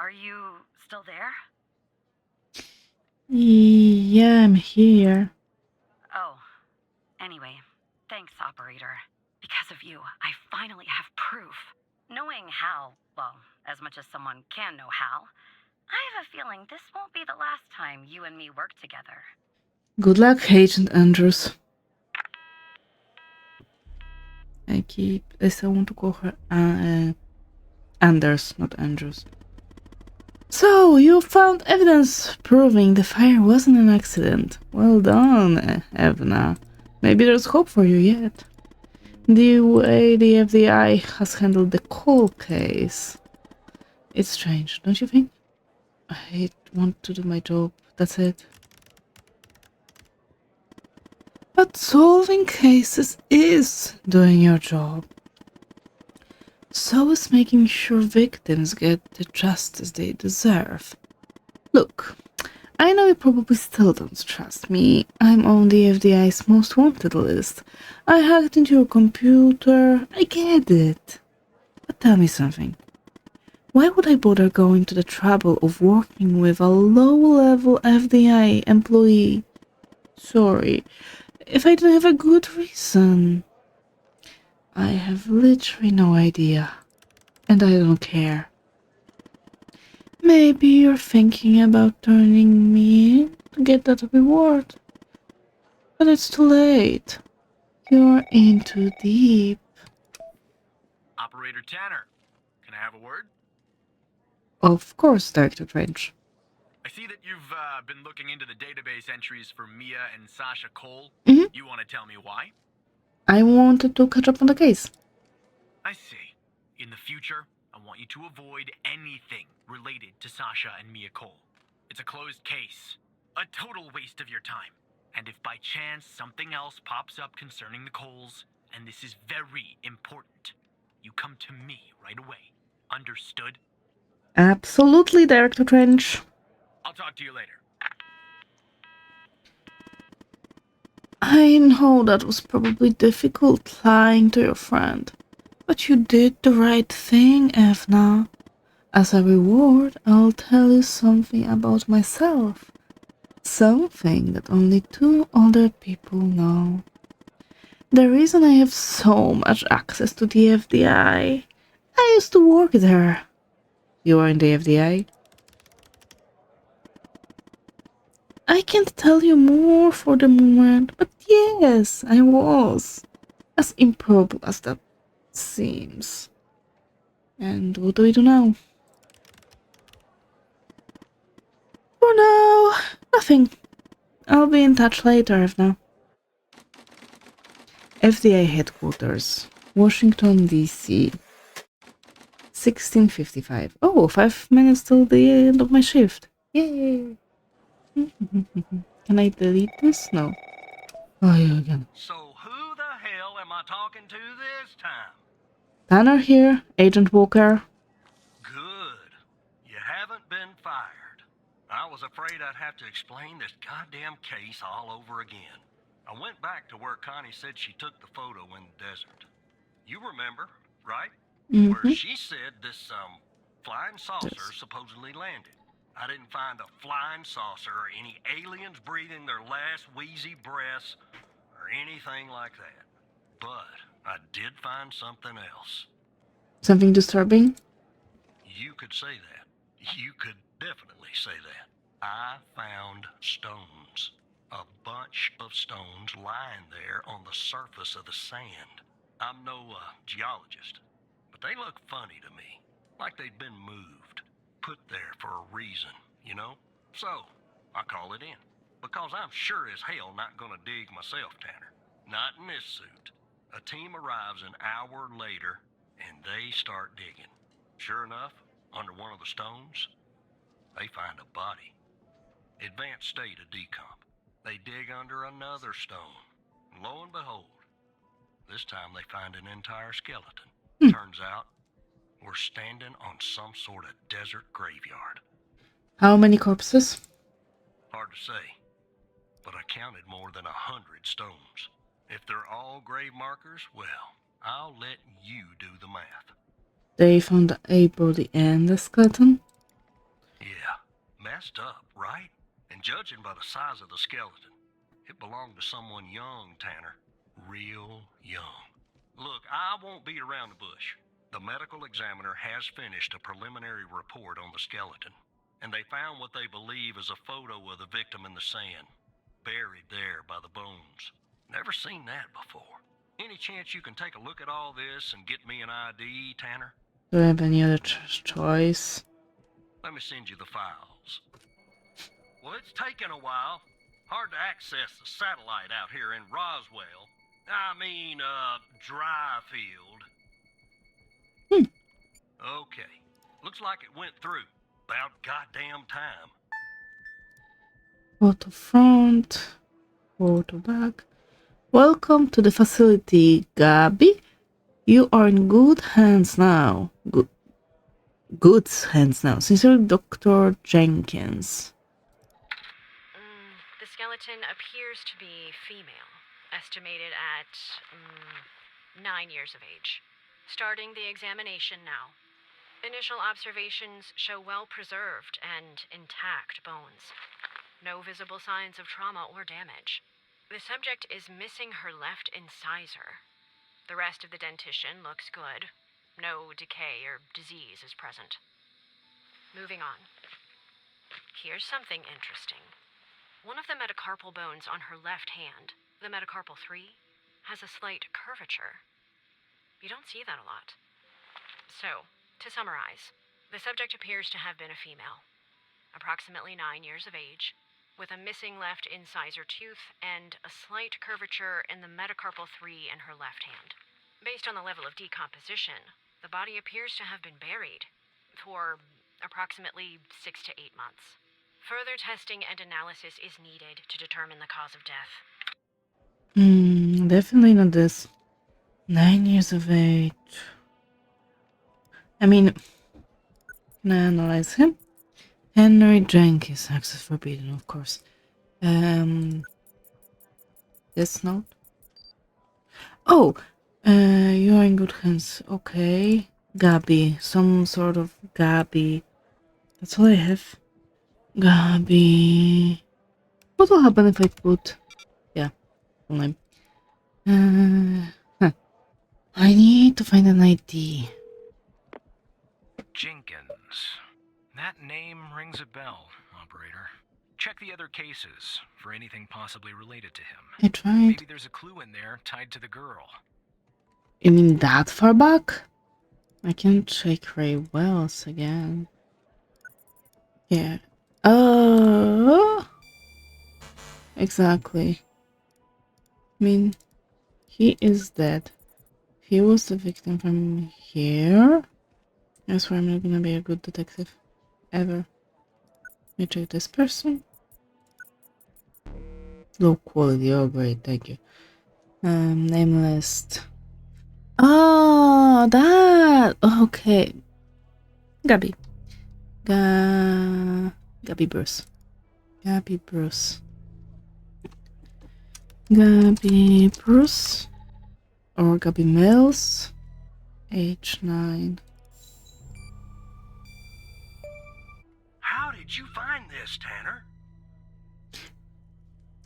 Are you still there? Yeah, I'm here. Oh, anyway, thanks, operator. Because of you, I finally have proof. Knowing Hal, well, as much as someone can know Hal, I have a feeling this won't be the last time you and me work together. Good luck, Agent Andrews. I still want to call her Anders, not Andrews. So, you found evidence proving the fire wasn't an accident. Well done, Evna. Maybe there's hope for you yet. The way the FBI has handled the cold case. It's strange, don't you think? I want to do my job, that's it. But solving cases is doing your job. So is making sure victims get the justice they deserve. Look, I know you probably still don't trust me. I'm on the FBI's most wanted list. I hacked into your computer. I get it. But tell me something. Why would I bother going to the trouble of working with a low-level FBI employee? Sorry, if I didn't have a good reason. I have literally no idea. And I don't care. Maybe you're thinking about turning me in to get that reward. But it's too late. You're in too deep. Operator Tanner, can I have a word? Of course, Director Trench. I see that you've been looking into the database entries for Mia and Sasha Cole. Mhm. You want to tell me why? I wanted to catch up on the case. I see. In the future, I want you to avoid anything related to Sasha and Mia Cole. It's a closed case. A total waste of your time. And if by chance something else pops up concerning the Coles, and this is very important, you come to me right away. Understood? Absolutely, Director Trench. I'll talk to you later. I know that was probably difficult lying to your friend, but you did the right thing, Evna. As a reward, I'll tell you something about myself. Something that only 2 other people know. The reason I have so much access to the FBI, I used to work there. You are in the FBI? I can't tell you more for the moment, but yes, I was. As improbable as that seems. And what do we do now? For now, nothing. I'll be in touch later, Evna. FDA headquarters, Washington, D.C. 16:55. Oh, 5 minutes till the end of my shift. Yay! Can I delete this? No. Oh, yeah, again. So who the hell am I talking to this time? Tanner here, Agent Walker. Good. You haven't been fired. I was afraid I'd have to explain this goddamn case all over again. I went back to where Connie said she took the photo in the desert. You remember, right? Where she said this, flying saucer supposedly landed. I didn't find a flying saucer or any aliens breathing their last wheezy breaths or anything like that. But I did find something else. Something disturbing? You could say that. You could definitely say that. I found stones. A bunch of stones lying there on the surface of the sand. I'm no geologist, but they look funny to me. Like they'd been moved. Put there for a reason, you know? So, I call it in. Because I'm sure as hell not gonna dig myself, Tanner. Not in this suit. A team arrives an hour later, and they start digging. Sure enough, under one of the stones, they find a body. Advanced state of decomp. They dig under another stone. And lo and behold, this time they find an entire skeleton. Turns out, we're standing on some sort of desert graveyard. How many corpses? Hard to say, but I counted more than 100 stones. If they're all grave markers, well, I'll let you do the math. They found a body and a skeleton? Gassed up, right? And judging by the size of the skeleton, it belonged to someone young, Tanner. Real young. Look, I won't beat around the bush. The medical examiner has finished a preliminary report on the skeleton, and they found what they believe is a photo of the victim in the sand, buried there by the bones. Never seen that before. Any chance you can take a look at all this and get me an ID, Tanner? Do I have any other choice? Let me send you the files. Well, it's taken a while. Hard to access the satellite out here in Roswell. Dryfield. Okay. Looks like it went through. About goddamn time. Photo front, photo back. Welcome to the facility, Gabby. You are in good hands now. Good hands now. Sincerely, Dr. Jenkins. The skeleton appears to be female, estimated at 9 years of age. Starting the examination now. Initial observations show well-preserved and intact bones. No visible signs of trauma or damage. The subject is missing her left incisor. The rest of the dentition looks good. No decay or disease is present. Moving on. Here's something interesting. One of the metacarpal bones on her left hand, the metacarpal 3, has a slight curvature. You don't see that a lot. So, to summarize, the subject appears to have been a female, approximately 9 years of age, with a missing left incisor tooth and a slight curvature in the metacarpal 3 in her left hand. Based on the level of decomposition, the body appears to have been buried for approximately 6 to 8 months. Further testing and analysis is needed to determine the cause of death. Definitely not this. 9 years of age. I mean, can I analyze him? Henry Jenkins, access forbidden, of course. This note. Oh, you are in good hands. Okay. Gabby, some sort of Gabby. That's all I have. Gabby. What will happen if I put... Yeah, full name. I need to find an ID. Jenkins. That name rings a bell, operator. Check the other cases for anything possibly related to him. I tried. Maybe there's a clue in there tied to the girl. You mean that far back? I can check Ray Wells again. Yeah. Exactly. I mean, he is dead. He was the victim from here. That's why I'm not gonna be a good detective. Ever. Let me check this person. Low quality. Oh, great. Thank you. Name list. Oh, that. Okay. Gabby. Gabby Bruce. Gabby Bruce. Gabby Bruce. Or Gabby Mills. Age 9. How did you find this, Tanner?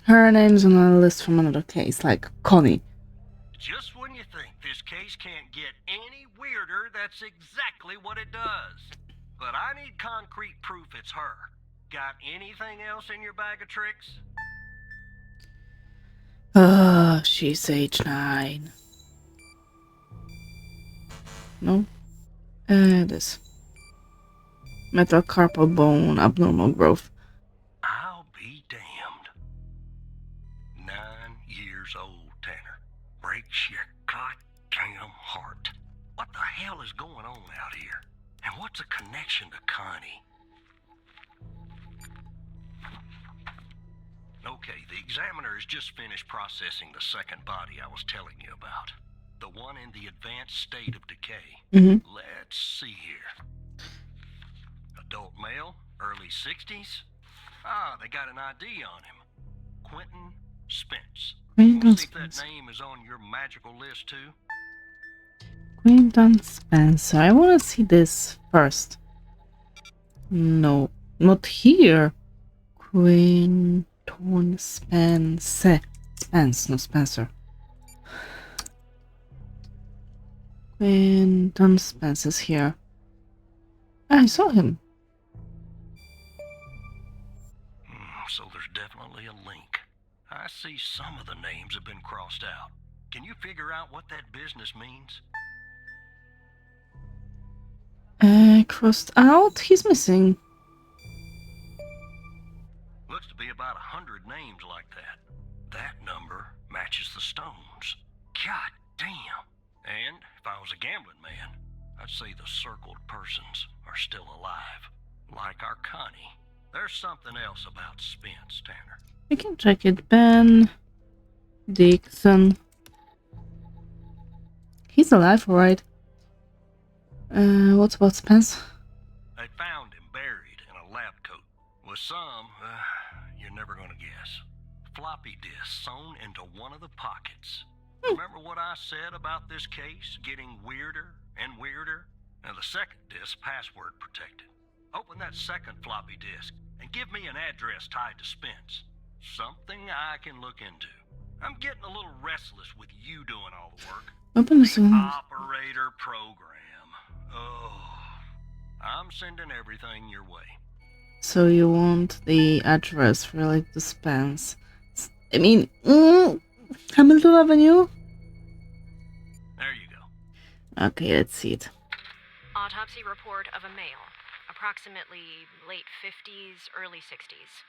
Her name's on a list from another case, like Connie. Just when you think this case can't get any weirder, that's exactly what it does. But I need concrete proof it's her. Got anything else in your bag of tricks? She's age 9. No? This. Metacarpal bone, abnormal growth. I'll be damned. 9 years old, Tanner. Breaks your goddamn heart. What the hell is going on out here? And what's a connection to Connie? Okay, the examiner has just finished processing the second body I was telling you about. The one in the advanced state of decay. Let's see here. Adult male, early 60s. Ah, they got an ID on him. Quentin Spence. Quentin See if that Spence. name is on your magical list too. Quentin Spencer. I want to see this first. No. Not here. Quinton Spence. Spence, not Spencer. Quinton Spence is here. I saw him. So there's definitely a link. I see some of the names have been crossed out. Can you figure out what that business means? Crossed out? He's missing. Looks to be about 100 names like that. That number matches the stones. God damn. And if I was a gambling man, I'd say the circled persons are still alive. Like our Connie. There's something else about Spence, Tanner. We can check it. Ben Dixon. He's alive, alright. What about Spence? They found him buried in a lab coat. With some, you're never gonna guess. Floppy disk sewn into one of the pockets. Remember what I said about this case getting weirder and weirder? Now the second disk password protected. Open that second floppy disk and give me an address tied to Spence. Something I can look into. I'm getting a little restless with you doing all the work. Open the second. Operator program. Oh, I'm sending everything your way. So you want the address related to Spence? I mean, Hamilton Avenue? There you go. Okay, let's see it. Autopsy report of a male, approximately late 50s, early 60s.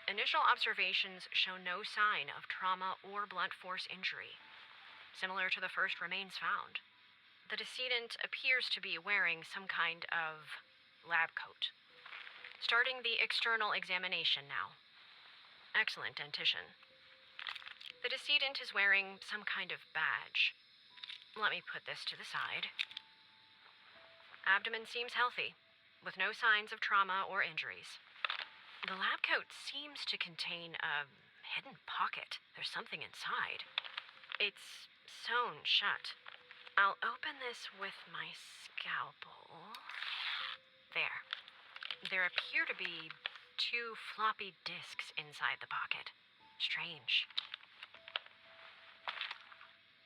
Initial observations show no sign of trauma or blunt force injury, similar to the first remains found. The decedent appears to be wearing some kind of lab coat. Starting the external examination now. Excellent dentition. The decedent is wearing some kind of badge. Let me put this to the side. Abdomen seems healthy, with no signs of trauma or injuries. The lab coat seems to contain a hidden pocket. There's something inside. It's sewn shut. I'll open this with my scalpel. There. There appear to be 2 floppy disks inside the pocket. Strange.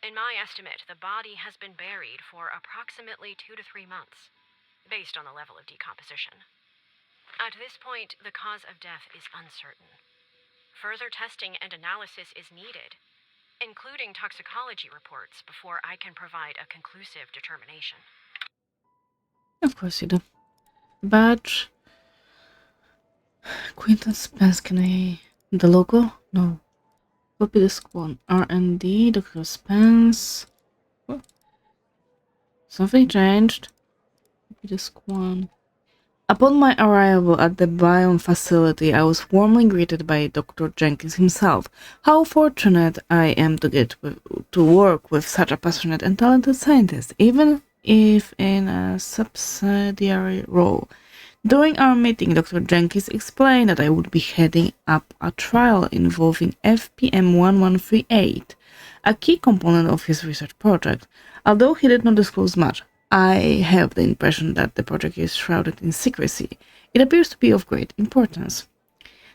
In my estimate, the body has been buried for approximately 2 to 3 months, based on the level of decomposition. At this point, the cause of death is uncertain. Further testing and analysis is needed, including toxicology reports, before I can provide a conclusive determination. Of course you do. Badge. Quinton Spence, can I... The logo? No. Copy disk 1. R&D, Dr. Spence. Oh. Something changed. Copy disk 1. Upon my arrival at the biome facility, I was warmly greeted by Dr. Jenkins himself. How fortunate I am to work with such a passionate and talented scientist, even if in a subsidiary role. During our meeting, Dr. Jenkins explained that I would be heading up a trial involving FMP-1138, a key component of his research project. Although he did not disclose much, I have the impression that the project is shrouded in secrecy. It appears to be of great importance.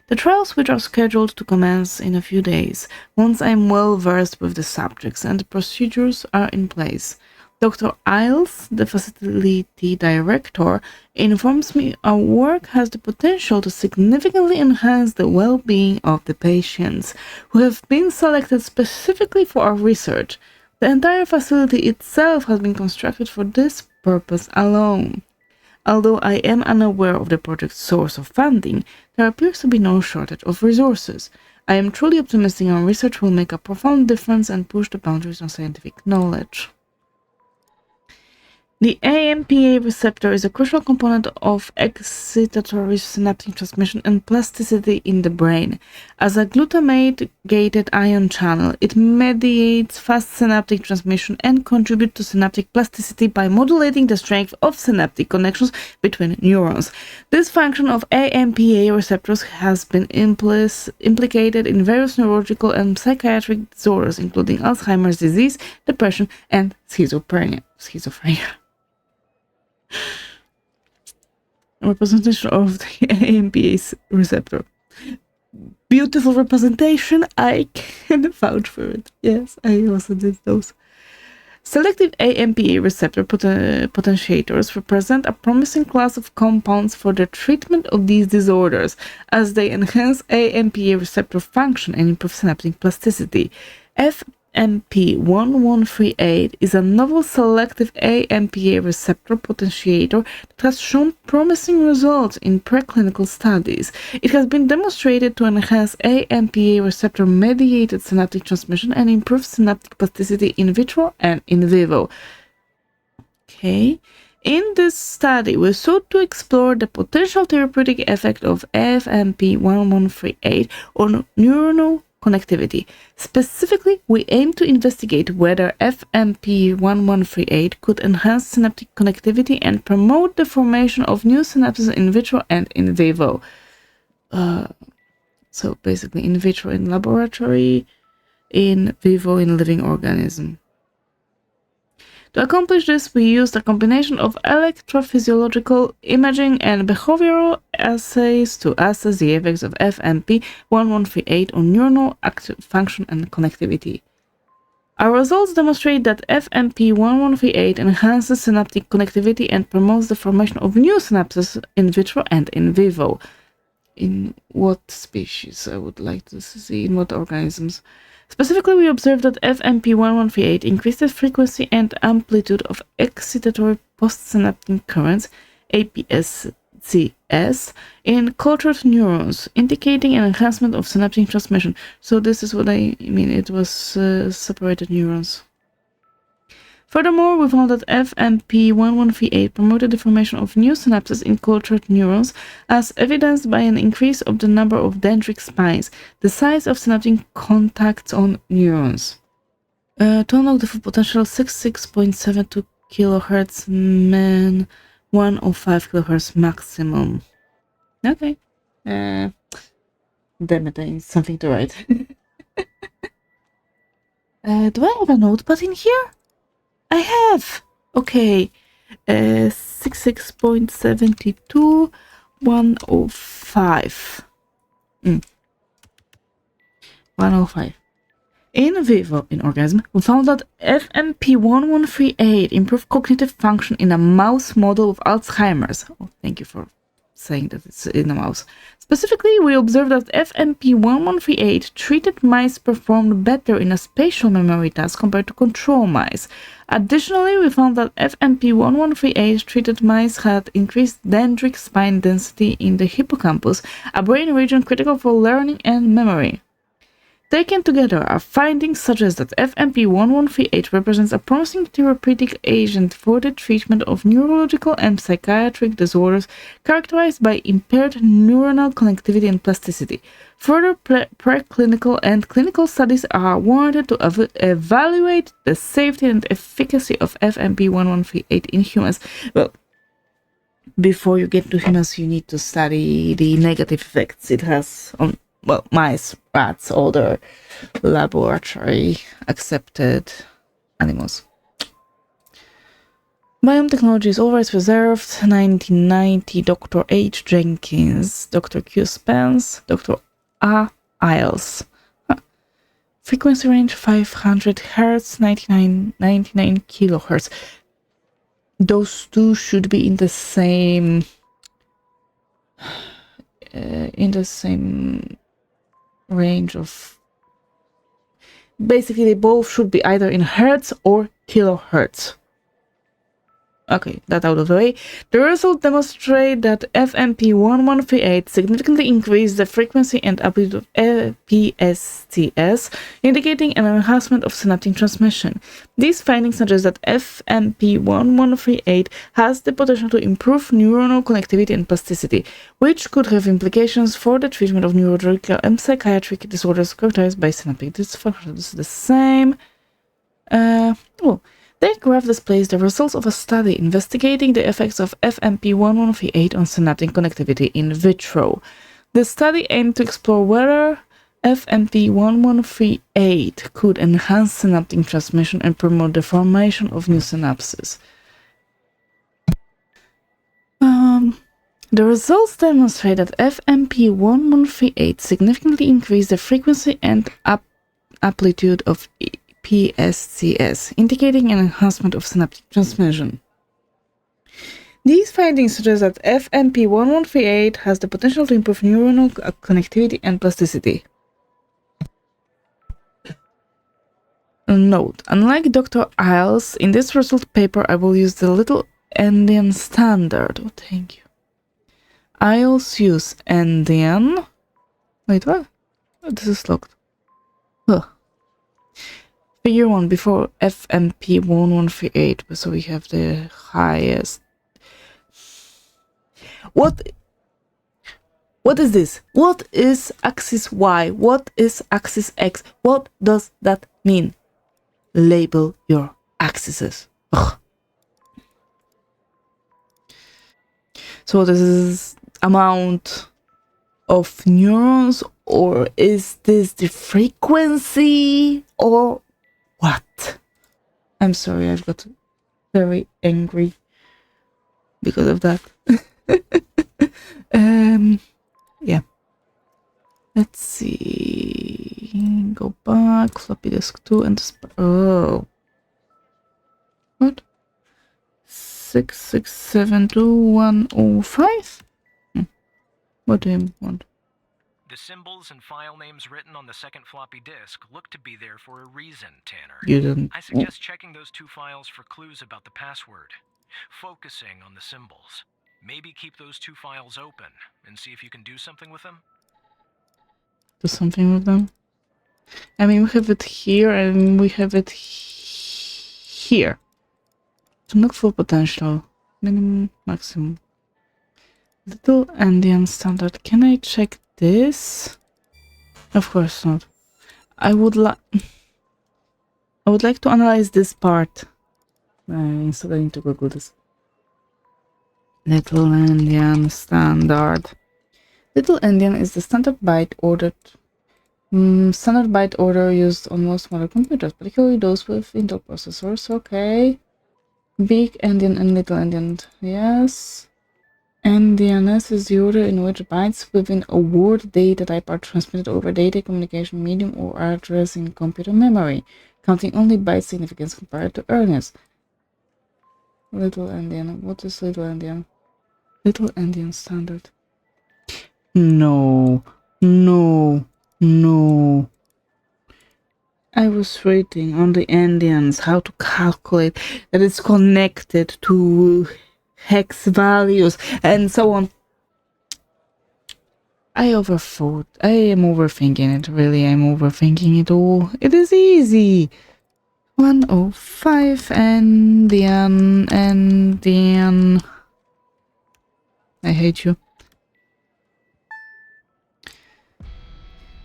The trials, which are scheduled to commence in a few days, once I am well versed with the subjects and the procedures are in place. Dr. Isles, the facility director, informs me our work has the potential to significantly enhance the well-being of the patients, who have been selected specifically for our research. The entire facility itself has been constructed for this purpose alone. Although I am unaware of the project's source of funding, there appears to be no shortage of resources. I am truly optimistic our research will make a profound difference and push the boundaries of scientific knowledge. The AMPA receptor is a crucial component of excitatory synaptic transmission and plasticity in the brain. As a glutamate-gated ion channel, it mediates fast synaptic transmission and contributes to synaptic plasticity by modulating the strength of synaptic connections between neurons. This function of AMPA receptors has been implicated in various neurological and psychiatric disorders, including Alzheimer's disease, depression, and schizophrenia. representation of the AMPA receptor. Beautiful representation. I can vouch for it. Yes, I also did those. Selective AMPA receptor potentiators represent a promising class of compounds for the treatment of these disorders, as they enhance AMPA receptor function and improve synaptic plasticity. FMP-1138 is a novel selective AMPA receptor potentiator that has shown promising results in preclinical studies. It has been demonstrated to enhance AMPA receptor-mediated synaptic transmission and improve synaptic plasticity in vitro and in vivo. Okay. In this study, we sought to explore the potential therapeutic effect of FMP-1138 on neuronal connectivity. Specifically, we aim to investigate whether FMP-1138 could enhance synaptic connectivity and promote the formation of new synapses in vitro and in vivo. So basically, in vitro in laboratory, in vivo in living organism. To accomplish this, we used a combination of electrophysiological imaging and behavioral assays to assess the effects of FMP-1138 on neuronal function and connectivity. Our results demonstrate that FMP-1138 enhances synaptic connectivity and promotes the formation of new synapses in vitro and in vivo. In what species? I would like to see in what organisms. Specifically, we observed that FMP-1138 increased the frequency and amplitude of excitatory postsynaptic currents, APSCS, in cultured neurons, indicating an enhancement of synaptic transmission. So this is what I mean, it was separated neurons. Furthermore, we found that FMP-1138 promoted the formation of new synapses in cultured neurons, as evidenced by an increase of the number of dendritic spines, the size of synaptic contacts on neurons. To unlock the full potential, 66.72 kHz min, 105 kHz maximum. Okay. Damn it, I need something to write. Do I have a notepad in here? I have! Okay, 66.72, 105. 105. In vivo, in organism, we found that FMP-1138 improved cognitive function in a mouse model of Alzheimer's. Oh, thank you for saying that it's in a mouse. Specifically, we observed that FMP-1138 treated mice performed better in a spatial memory task compared to control mice. Additionally, we found that FMP-1138 treated mice had increased dendritic spine density in the hippocampus, a brain region critical for learning and memory. Taken together, our findings suggest that FMP-1138 represents a promising therapeutic agent for the treatment of neurological and psychiatric disorders characterized by impaired neuronal connectivity and plasticity. Further preclinical and clinical studies are warranted to evaluate the safety and efficacy of FMP-1138 in humans. Well, before you get to humans, you need to study the negative effects it has on mice, rats, other laboratory accepted animals. Biome technology is always reserved. 1990, Dr. H. Jenkins, Dr. Q. Spence, Dr. A. Isles. Frequency range 500 Hz, 99 kilohertz. Those two should be in the same range of, basically they both should be either in hertz or kilohertz. Okay, that out of the way. The results demonstrate that FMP-1138 significantly increased the frequency and amplitude of APSCS, indicating an enhancement of synaptic transmission. These findings suggest that FMP-1138 has the potential to improve neuronal connectivity and plasticity, which could have implications for the treatment of neurological and psychiatric disorders characterized by synaptic dysfunction. This is the same. That graph displays the results of a study investigating the effects of FMP-1138 on synaptic connectivity in vitro. The study aimed to explore whether FMP-1138 could enhance synaptic transmission and promote the formation of new synapses. The results demonstrate that FMP-1138 significantly increased the frequency and amplitude of PSCS, indicating an enhancement of synaptic transmission. These findings suggest that FMP-1138 has the potential to improve neuronal connectivity and plasticity. Note: unlike Dr. Isles, in this result paper I will use the Little Endian standard. Oh, thank you. Isles use Endian. Wait, what? Oh, this is locked. Huh. Figure 1 before FMP-1138, so we have the highest. What is this? What is axis Y? What is axis X? What does that mean? Label your axes. Ugh. So this is amount of neurons, or is this the frequency, or what? I'm sorry, I've got very angry because of that. Yeah. Let's see. Go back. Floppy disk 2 and oh. What? 6672105? What do you want? The symbols and file names written on the second floppy disk look to be there for a reason, Tanner. You don't. I suggest checking those 2 files for clues about the password. Focusing on the symbols. Maybe keep those 2 files open and see if you can do something with them. Do something with them? I mean, we have it here and we have it here. To look for potential. Minimum, maximum. Little Endian standard. Can I check this? Of course not. I would like to analyze this part. Instead I need to Google this. Little Endian standard. Little Endian is the standard byte order used on most modern computers, particularly those with Intel processors. Okay. Big Endian and Little Endian. Yes. Endianness is the order in which bytes within a word data type are transmitted over data communication medium or are addressed in computer memory, counting only byte significance compared to earliest. Little Endian. What is Little Endian? Little Endian standard. No. I was reading on the Endians how to calculate that it's connected to hex values and so on. I overthought. I am overthinking it. Really, I'm overthinking it all. It is easy. 105 Endian. I hate you.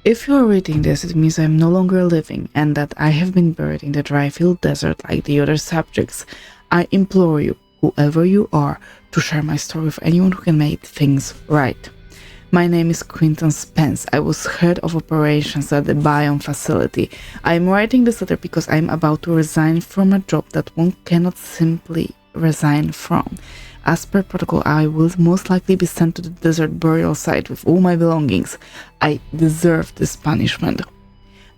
If you are reading this, it means I'm no longer living and that I have been buried in the dry-filled desert like the other subjects. I implore you, whoever you are, to share my story with anyone who can make things right. My name is Quinton Spence. I was head of operations at the Biome facility. I am writing this letter because I am about to resign from a job that one cannot simply resign from. As per protocol, I will most likely be sent to the desert burial site with all my belongings. I deserve this punishment.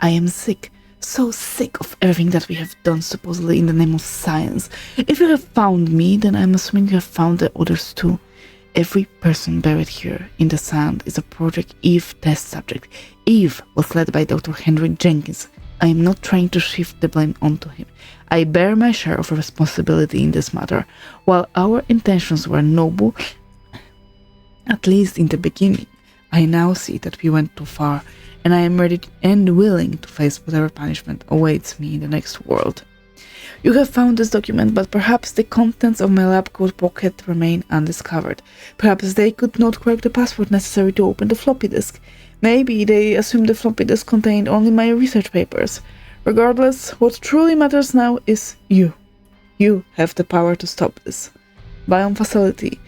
I am sick, so sick of everything that we have done supposedly in the name of science. If you have found me, then I'm assuming you have found the others too. Every person buried here in the sand is a Project Eve test subject. Eve was led by Dr. Henry Jenkins. I am not trying to shift the blame onto him. I bear my share of responsibility in this matter. While our intentions were noble, at least in the beginning, I now see that we went too far, and I am ready and willing to face whatever punishment awaits me in the next world. You have found this document, but perhaps the contents of my lab coat pocket remain undiscovered. Perhaps they could not crack the password necessary to open the floppy disk. Maybe they assumed the floppy disk contained only my research papers. Regardless, what truly matters now is you. You have the power to stop this. Biome Facility,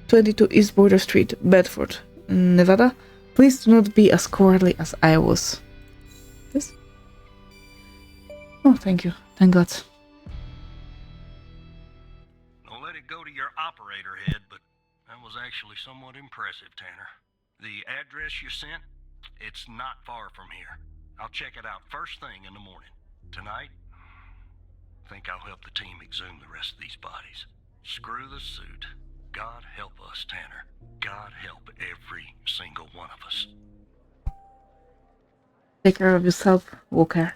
22 East Border Street, Bedford, Nevada. Please do not be as cowardly as I was. This? Oh, thank you. Thank God. Don't let it go to your operator head, but That was actually somewhat impressive, Tanner. The address you sent, it's not far from here. I'll check it out first thing in the morning. Tonight, I think I'll help the team exhume the rest of these bodies. Screw the suit. God help us, Tanner. God help every single one of us. Take care of yourself, Walker.